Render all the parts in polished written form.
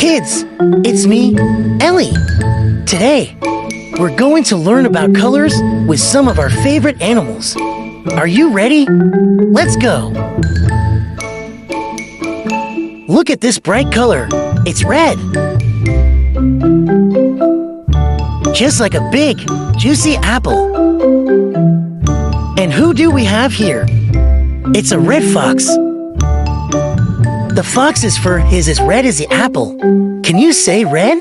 Kids, it's me, Ellie. Today, we're going to learn about colors with some of our favorite animals. Are you ready? Let's go. Look at this bright color. It's red. Just like a big, juicy apple. And who do we have here? It's a red fox. The fox's fur is as red as the apple. Can you say red?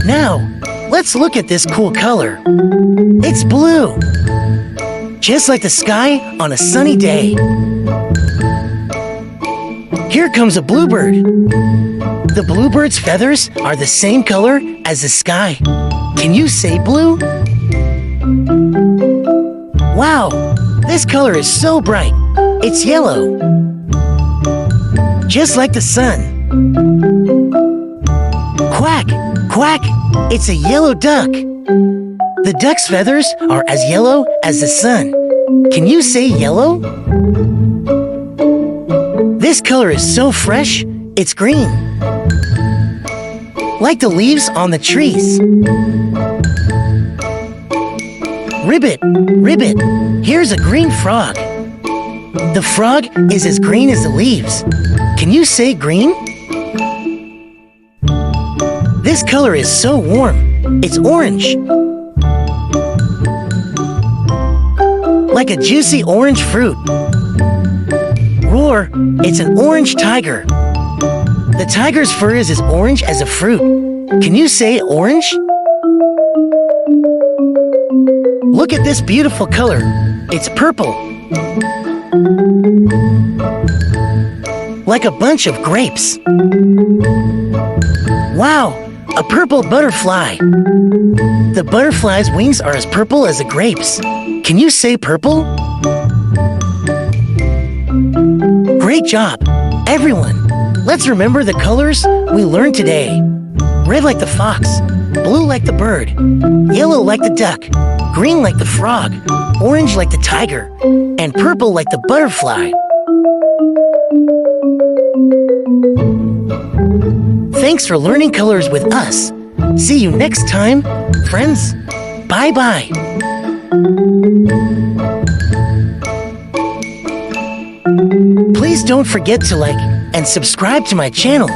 Now, let's look at this cool color. It's blue. Just like the sky on a sunny day. Here comes a bluebird. The bluebird's feathers are the same color as the sky. Can you say blue? Wow, this color is so bright. It's yellow. Just like the sun. Quack, quack, it's a yellow duck. The duck's feathers are as yellow as the sun. Can you say yellow? This color is so fresh, it's green. Like the leaves on the trees. Ribbit, ribbit, here's a green frog. The frog is as green as the leaves. Can you say green? This color is so warm, it's orange. Like a juicy orange fruit. Roar, it's an orange tiger. The tiger's fur is as orange as a fruit. Can you say orange? Look at this beautiful color. It's purple. Like a bunch of grapes. Wow, a purple butterfly. The butterfly's wings are as purple as the grapes. Can you say purple? Great job, everyone. Let's remember the colors we learned today. Red like the fox, blue like the bird, yellow like the duck, green like the frog, orange like the tiger, and purple like the butterfly. Thanks for learning colors with us. See you next time, friends. Bye-bye. Please don't forget to like and subscribe to my channel.